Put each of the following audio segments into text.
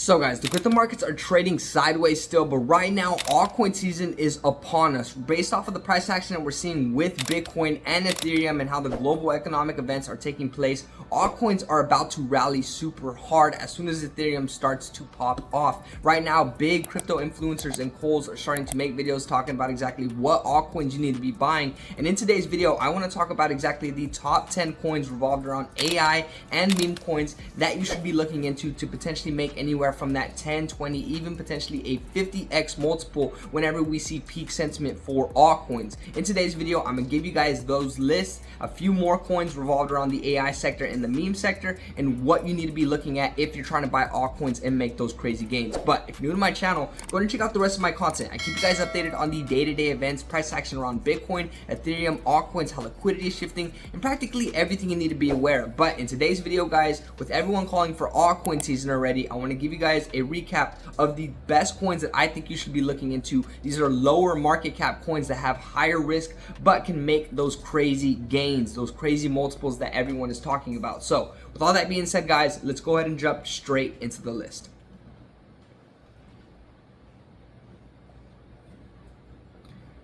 So guys, the crypto markets are trading sideways still, but right now altcoin season is upon us. Based off of the price action that we're seeing with Bitcoin and Ethereum and how the global economic events are taking place, altcoins are about to rally super hard as soon as Ethereum starts to pop off. Right now, big crypto influencers and Coles are starting to make videos talking about exactly what altcoins you need to be buying. And in today's video, I want to talk about exactly the top 10 coins revolved around AI and meme coins that you should be looking into to potentially make anywhere from that 10, 20, even potentially a 50x multiple whenever we see peak sentiment for altcoins. In today's video, I'm gonna give you guys those lists, a few more coins revolved around the AI sector and the meme sector, and what you need to be looking at if you're trying to buy altcoins and make those crazy gains. But if you're new to my channel, go ahead and check out the rest of my content. I keep you guys updated on the day-to-day events, price action around Bitcoin, Ethereum, altcoins, how liquidity is shifting, and practically everything you need to be aware of. But in today's video, guys, with everyone calling for altcoin season already, I want to give you guys a recap of the best coins that I think you should be looking into. These are lower market cap coins that have higher risk but can make those crazy gains, those crazy multiples that everyone is talking about. So with all that being said, guys, let's go ahead and jump straight into the list.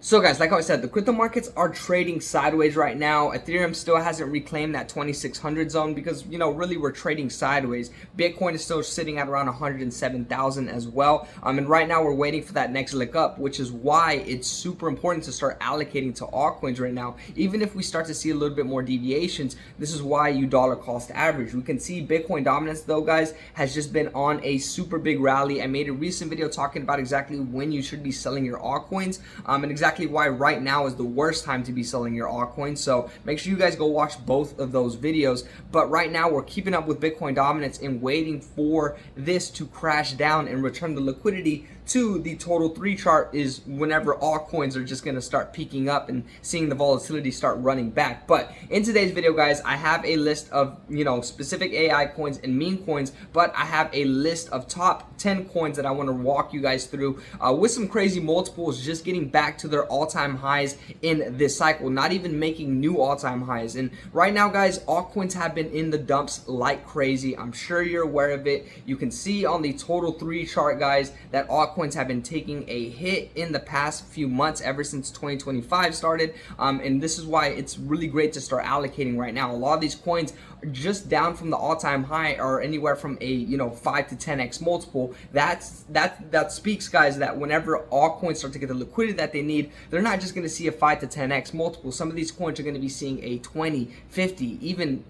So guys, like I said, the crypto markets are trading sideways right now. Ethereum still hasn't reclaimed that 2600 zone because, you know, really we're trading sideways. Bitcoin is still sitting at around 107,000 as well. And right now we're waiting for that next lick up, which is why it's super important to start allocating to altcoins right now. Even if we start to see a little bit more deviations, this is why you dollar cost average. We can see Bitcoin dominance though, guys, has just been on a super big rally. I made a recent video talking about exactly when you should be selling your altcoins and exactly why right now is the worst time to be selling your altcoins. So make sure you guys go watch both of those videos. But right now we're keeping up with Bitcoin dominance and waiting for this to crash down and return the liquidity to the total 3 chart is whenever altcoins are just going to start peaking up and seeing the volatility start running back. But in today's video, guys, I have a list of, specific AI coins and meme coins, but I have a list of top 10 coins that I want to walk you guys through with some crazy multiples just getting back to their all-time highs in this cycle, not even making new all-time highs. And right now, guys, altcoins have been in the dumps like crazy. I'm sure you're aware of it. You can see on the total 3 chart, guys, that altcoins have been taking a hit in the past few months ever since 2025 started, and this is why it's really great to start allocating right now. A lot of these coins are just down from the all-time high or anywhere from a 5 to 10x multiple. That speaks, guys, that whenever altcoins start to get the liquidity that they need, they're not just going to see a 5 to 10x multiple. Some of these coins are going to be seeing a 20, 50, even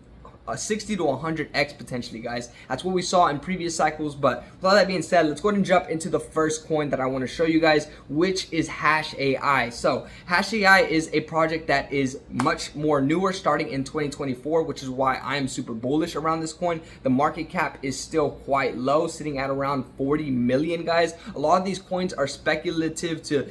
a 60 to 100x potentially, guys. That's what we saw in previous cycles. But with all that being said, let's go ahead and jump into the first coin that I want to show you guys, which is Hash AI. So Hash AI is a project that is much more newer, starting in 2024, which is why I am super bullish around this coin. The market cap is still quite low, sitting at around 40 million, guys. A lot of these coins are speculative to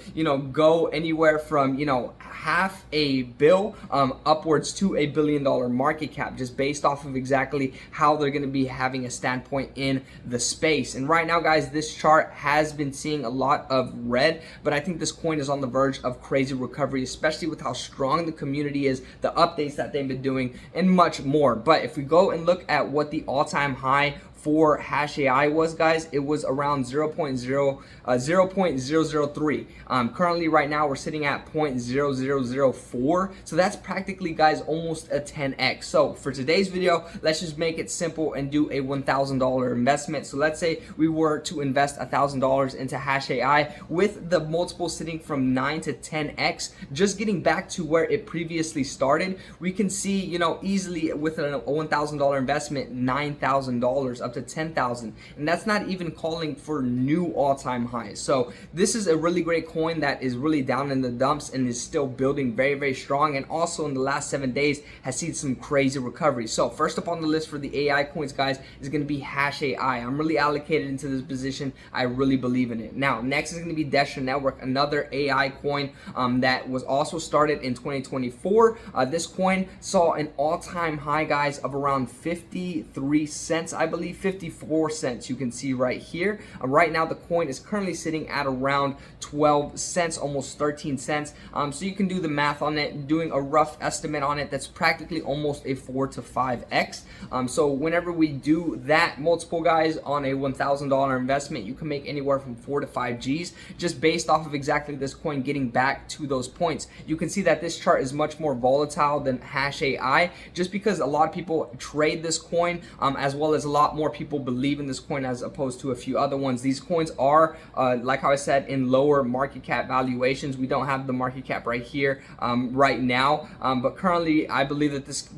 go anywhere from half a bill upwards to $1 billion market cap, just based off of exactly how they're going to be having a standpoint in the space. And right now, guys, this chart has been seeing a lot of red, but I think this coin is on the verge of crazy recovery, especially with how strong the community is, the updates that they've been doing, and much more. But if we go and look at what the all-time high for Hash AI was, guys, it was around 0.003. Currently right now we're sitting at 0.0004, so that's practically, guys, almost a 10x. So for today's video, let's just make it simple and do a $1,000 investment. So let's say we were to invest $1,000 into Hash AI with the multiple sitting from 9 to 10x, just getting back to where it previously started. We can see, easily with a $1,000 investment, $9,000 up to 10,000, and that's not even calling for new all-time highs. So this is a really great coin that is really down in the dumps and is still building very, very strong, and also in the last 7 days has seen some crazy recovery. So first up on the list for the AI coins, guys, is going to be Hash AI. I'm really allocated into this position. I really believe in it. Now next is going to be Desha Network, another AI coin that was also started in 2024. This coin saw an all-time high, guys, of around 53 cents, I believe, 54 cents. You can see right here. Right now the coin is currently sitting at around 12 cents, almost 13 cents. So you can do the math on it, doing a rough estimate on it. That's practically almost a 4 to 5x. So whenever we do that multiple, guys, on a $1,000 investment, you can make anywhere from 4 to 5 G's just based off of exactly this coin getting back to those points. You can see that this chart is much more volatile than Hash AI, just because a lot of people trade this coin, as well as a lot more people believe in this coin as opposed to a few other ones. These coins are, like how I said, in lower market cap valuations. We don't have the market cap right here right now, but currently I believe that this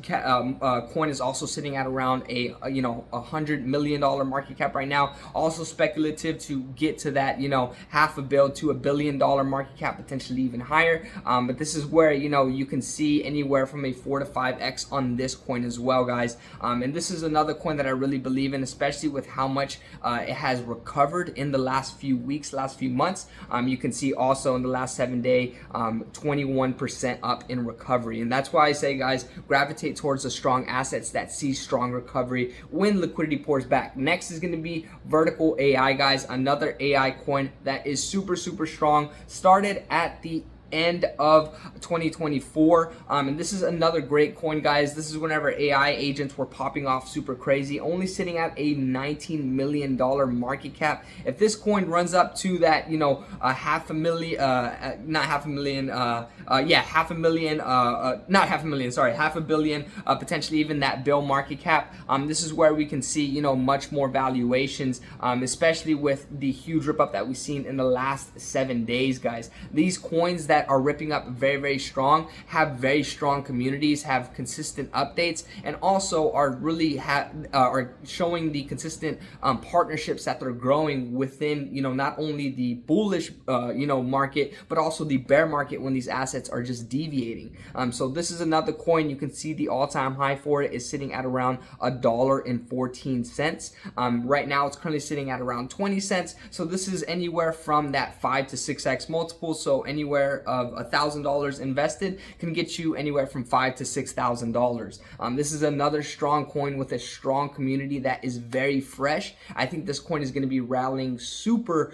coin is also sitting at around a $100 million market cap right now. Also speculative to get to that half a bill to $1 billion market cap, potentially even higher. But this is where you can see anywhere from a 4 to 5x on this coin as well, guys. And this is another coin that I really believe in, especially with how much it has recovered in the last few weeks, last few months. You can see also in the last 7 day, 21% up in recovery. And that's why I say, guys, gravitate towards the strong assets that see strong recovery when liquidity pours back. Next is going to be Vertical AI, guys, another AI coin that is super strong. Started at the end of 2024, and this is another great coin, guys. This is whenever AI agents were popping off super crazy, only sitting at a $19 million market cap. If this coin runs up to that, half a million, potentially even that bill market cap, this is where we can see much more valuations, especially with the huge rip up that we've seen in the last 7 days, guys. These coins that are ripping up very strong have very strong communities, have consistent updates, and also are really are showing the consistent partnerships that they're growing within not only the bullish market, but also the bear market when these assets are just deviating. So this is another coin. You can see the all-time high for it is sitting at around $1.14. Right now it's currently sitting at around 20 cents. So this is anywhere from that 5 to 6x multiple. So anywhere of $1,000 invested can get you anywhere from $5,000 to $6,000. This is another strong coin with a strong community that is very fresh. I think this coin is going to be rallying super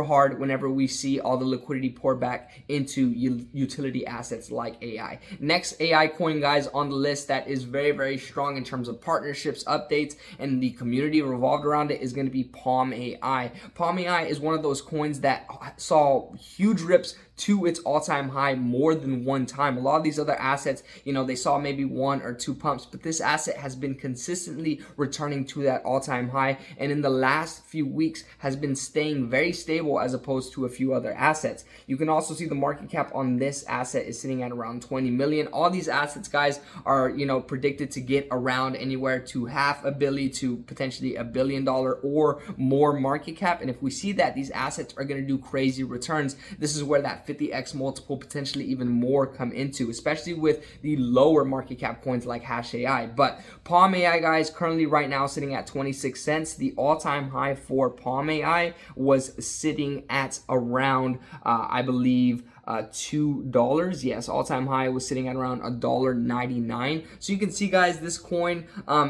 hard whenever we see all the liquidity pour back into utility assets like AI. Next AI coin, guys, on the list that is very strong in terms of partnerships, updates, and the community revolved around it is going to be Palm AI. Palm AI is one of those coins that saw huge rips to its all-time high more than one time. A lot of these other assets, they saw maybe 1 or 2 pumps, but this asset has been consistently returning to that all-time high, and in the last few weeks has been staying very stable as opposed to a few other assets. You can also see the market cap on this asset is sitting at around 20 million. All these assets, guys, are predicted to get around anywhere to $500 million to potentially $1 billion or more market cap. And if we see that these assets are going to do crazy returns, this is where that 50x multiple, potentially even more, come into, especially with the lower market cap coins like Hash AI. But Palm AI, guys, currently right now sitting at 26 cents. The all-time high for Palm AI was sitting at around, I believe, $2. Yes, all-time high was sitting at around $1.99. So you can see, guys, this coin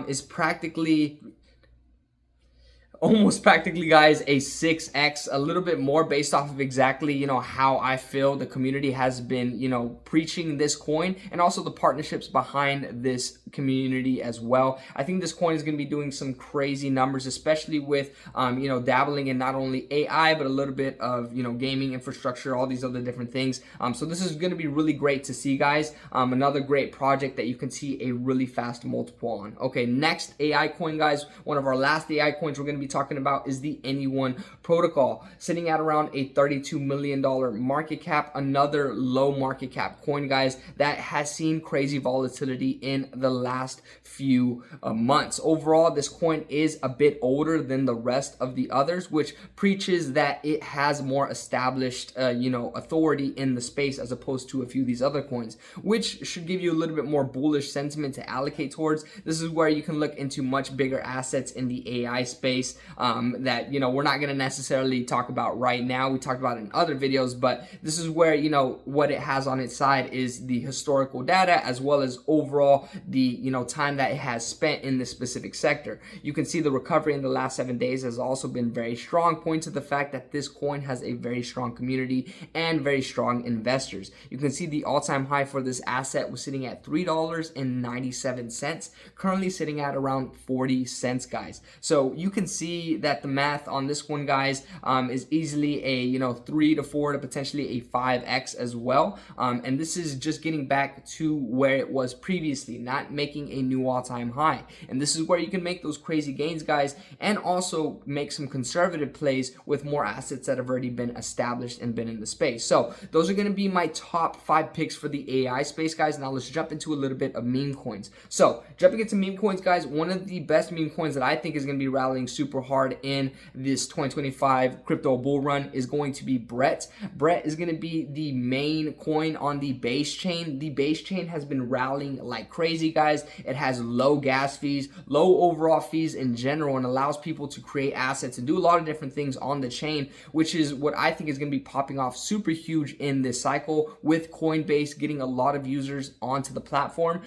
is almost practically, guys, a 6x, a little bit more based off of exactly, how I feel the community has been, preaching this coin, and also the partnerships behind this community as well. I think this coin is going to be doing some crazy numbers, especially with, dabbling in not only AI, but a little bit of, gaming infrastructure, all these other different things. So this is going to be really great to see, guys. Another great project that you can see a really fast multiple on. Okay, next AI coin, guys, one of our last AI coins we're going to be talking about is the Anyone protocol, sitting at around a $32 million market cap. Another low market cap coin, guys, that has seen crazy volatility in the last few months. Overall, this coin is a bit older than the rest of the others, which preaches that it has more established authority in the space as opposed to a few of these other coins, which should give you a little bit more bullish sentiment to allocate towards. This is where you can look into much bigger assets in the AI space. that, you know, we're not going to necessarily talk about right now. We talked about it in other videos, but this is where, you know, what it has on its side is the historical data as well as overall the, you know, time that it has spent in this specific sector. You can see the recovery in the last 7 days has also been very strong, pointing to the fact that this coin has a very strong community and very strong investors. You can see the all-time high for this asset was sitting at $3.97, currently sitting at around 40 cents, guys. So you can see that the math on this one, guys, is easily a, you know, 3 to 4 to potentially a 5x as well. And this is just getting back to where it was previously, not making a new all-time high. And this is where you can make those crazy gains, guys, and also make some conservative plays with more assets that have already been established and been in the space. So those are going to be my top 5 picks for the AI space, guys. Now let's jump into a little bit of meme coins. So jumping into meme coins, guys, one of the best meme coins that I think is going to be rallying super hard in this 2025 crypto bull run is going to be Brett. Brett is going to be the main coin on the base chain. The base chain has been rallying like crazy, guys. It has low gas fees, low overall fees in general, and allows people to create assets and do a lot of different things on the chain, which is what I think is going to be popping off super huge in this cycle, with Coinbase getting a lot of users onto the platform.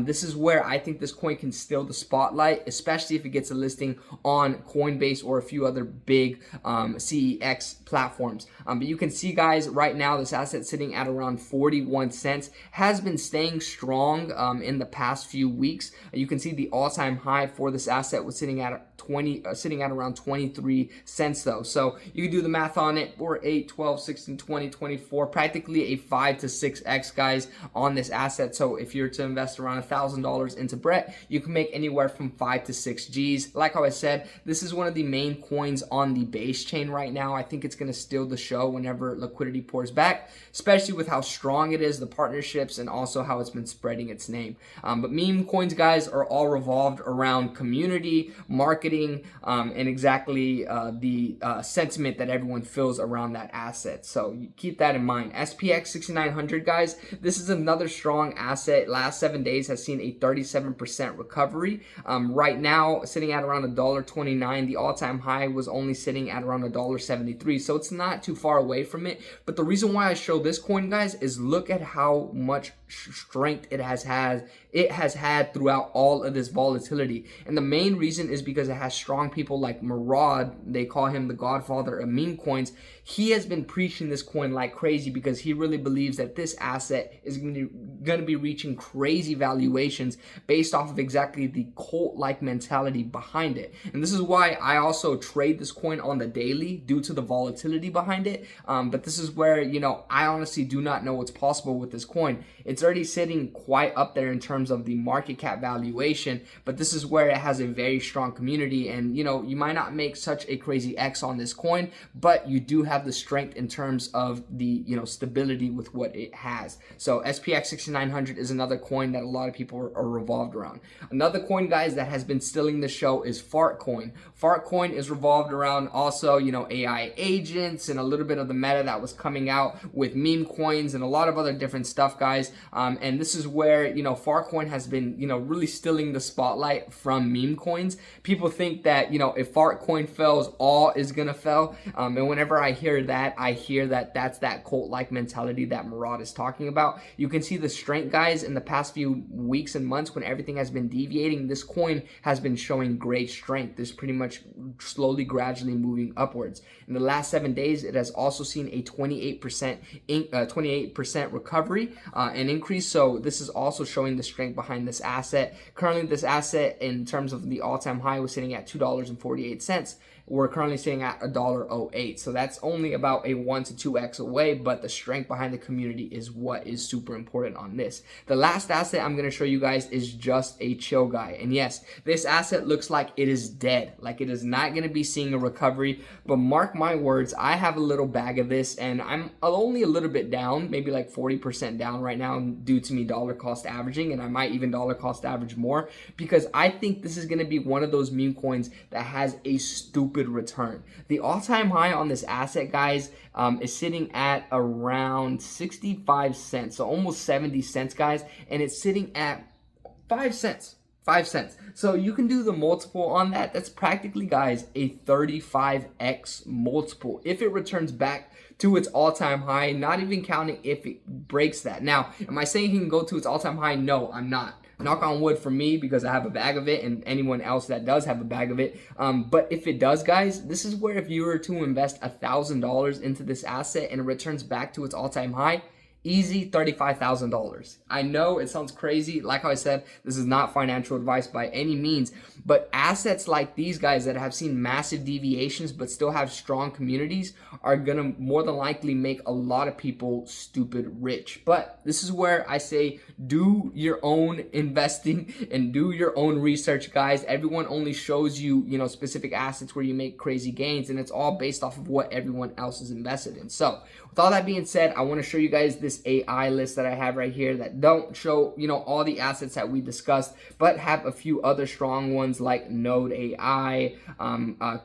This is where I think this coin can steal the spotlight, especially if it gets a listing on Coinbase or a few other big CEX platforms. But you can see, guys, right now this asset sitting at around 41 cents, has been staying strong in the past few weeks. You can see the all-time high for this asset was sitting at around 23 cents though. So you can do the math on it. 4, 8, 12, 16, 20, 24, practically a 5 to 6x, guys, on this asset. So if you're to invest around $1,000 into Brett, you can make anywhere from 5 to 6 G's. Like how I said, this is one of the main coins on the base chain right now. I think it's going to steal the show whenever liquidity pours back, especially with how strong it is, the partnerships, and also how it's been spreading its name. But meme coins, guys, are all revolved around community, marketing, and exactly the sentiment that everyone feels around that asset. So you keep that in mind. SPX 6900, guys, this is another strong asset. Last 7 days has seen a 37% recovery. Right now, sitting at around $1.29. The all-time high was only sitting at around $1.73. So it's not too far away from it. But the reason why I show this coin, guys, is look at how much strength it has had throughout all of this volatility. And the main reason is because it has strong people like Murad. They call him the godfather of meme coins. He has been preaching this coin like crazy because he really believes that this asset is going to be reaching crazy valuations based off of exactly the cult-like mentality behind it. And this is why I also trade this coin on the daily due to the volatility behind it. But this is where, you know, I honestly do not know what's possible with this coin. It's already sitting quite up there in terms of the market cap valuation, but this is where it has a very strong community. And, you know, you might not make such a crazy X on this coin, but you do have the strength in terms of the, you know, stability with what it has. So SPX 6900 is another coin that a lot of people are revolved around. Another coin, guys, that has been stealing the show is Fartcoin. Fartcoin is revolved around also, you know, AI agents and a little bit of the meta that was coming out with meme coins and a lot of other different stuff, guys. And this is where, you know, Fartcoin has been, you know, really stealing the spotlight from meme coins. People think that, you know, if Fartcoin fails, all is gonna fail. And whenever I hear that, I hear that that's that cult-like mentality that Murad is talking about. You can see the strength, guys, in the past few weeks and months when everything has been deviating. This coin has been showing great strength. It's pretty much slowly, gradually moving upwards. In the last 7 days, it has also seen a 28% recovery and increase. So this is also showing the strength behind this asset. Currently, this asset, in terms of the all-time high, was sitting at $2.48. We're currently sitting at $1.08. So that's only about a 1 to 2x away, but the strength behind the community is what is super important on this. The last asset I'm going to show you guys is just a chill guy. And yes, this asset looks like it is dead, like it is not going to be seeing a recovery, but mark my words, I have a little bag of this and I'm only a little bit down, maybe like 40% down right now due to me dollar cost averaging, and I might even dollar cost average more because I think this is going to be one of those meme coins that has a stupid return. The all-time high on this asset, guys, is sitting at around 65 cents, so almost 70 cents, guys, and it's sitting at 5 cents. 5 cents. So you can do the multiple on that. That's practically, guys, a 35x multiple if it returns back to its all-time high, not even counting if it breaks that. Now, am I saying he can go to its all-time high? No, I'm not. Knock on wood for me, because I have a bag of it, and anyone else that does have a bag of it. But if it does, guys, this is where if you were to invest $1,000 into this asset and it returns back to its all-time high, easy $35,000. I know it sounds crazy. Like I said, this is not financial advice by any means, but assets like these, guys, that have seen massive deviations but still have strong communities are gonna more than likely make a lot of people stupid rich. But this is where I say do your own investing and do your own research, guys. Everyone only shows you, specific assets where you make crazy gains, and it's all based off of what everyone else is invested in. So with all that being said, I want to show you guys this AI list that I have right here that don't show, all the assets that we discussed, but have a few other strong ones like Node AI.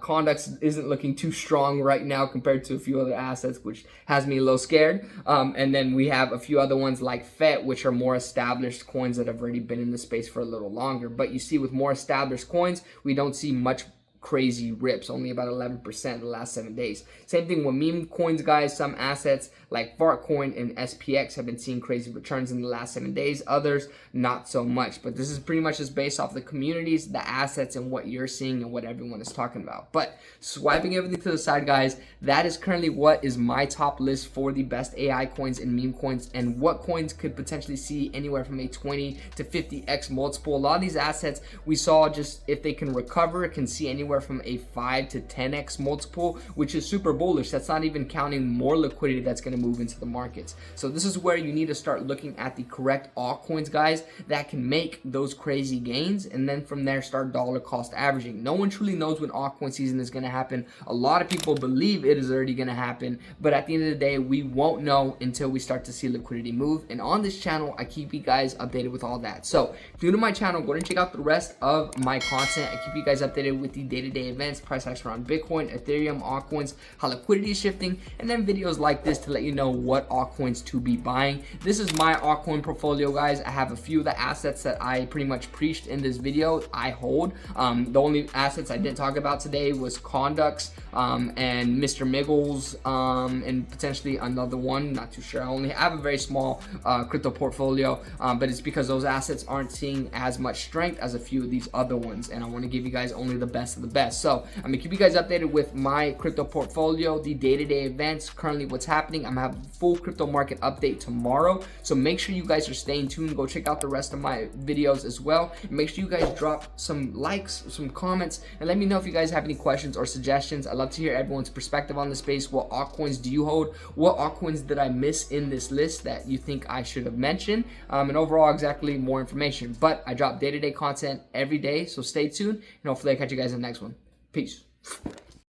Conduct isn't looking too strong right now compared to a few other assets, which has me a little scared. And then we have a few other ones like FET, which are more established coins that have already been in the space for a little longer. But you see, with more established coins, we don't see much crazy rips, only about 11% in the last 7 days. Same thing with meme coins, guys. Some assets like Fartcoin and SPX have been seeing crazy returns in the last 7 days. Others, not so much. But this is pretty much just based off the communities, the assets, and what you're seeing and what everyone is talking about. But swiping everything to the side, guys, that is currently what is my top list for the best AI coins and meme coins, and what coins could potentially see anywhere from a 20 to 50x multiple. A lot of these assets we saw, just if they can recover, can see anywhere from a 5 to 10x multiple, which is super bullish. That's not even counting more liquidity that's going to move into the markets. So this is where you need to start looking at the correct altcoins, guys, that can make those crazy gains, and then from there start dollar cost averaging. No one truly knows when altcoin season is going to happen. A lot of people believe it is already going to happen, but at the end of the day, we won't know until we start to see liquidity move. And on this channel, I keep you guys updated with all that. So if you're new to my channel, go ahead and check out the rest of my content. I keep you guys updated with the day-to-day events, price action around Bitcoin, Ethereum, altcoins, how liquidity is shifting, and then videos like this to let you know what altcoins to be buying. This is my altcoin portfolio, guys. I have a few of the assets that I pretty much preached in this video I hold. The only assets I didn't talk about today was Conducts and Mr. Miggles, and potentially another one, not too sure. I only have a very small crypto portfolio, but it's because those assets aren't seeing as much strength as a few of these other ones, and I want to give you guys only the best of the best. So I'm gonna keep you guys updated with my crypto portfolio, the day-to-day events, currently what's happening. I'm gonna have a full crypto market update tomorrow, so make sure you guys are staying tuned. Go check out the rest of my videos as well, and make sure you guys drop some likes, some comments, and let me know if you guys have any questions or suggestions. I love to hear everyone's perspective on the space. What altcoins do you hold? What altcoins did I miss in this list that you think I should have mentioned? And overall, exactly more information. But I drop day-to-day content every day, so stay tuned, and hopefully I catch you guys in the next one. Peace.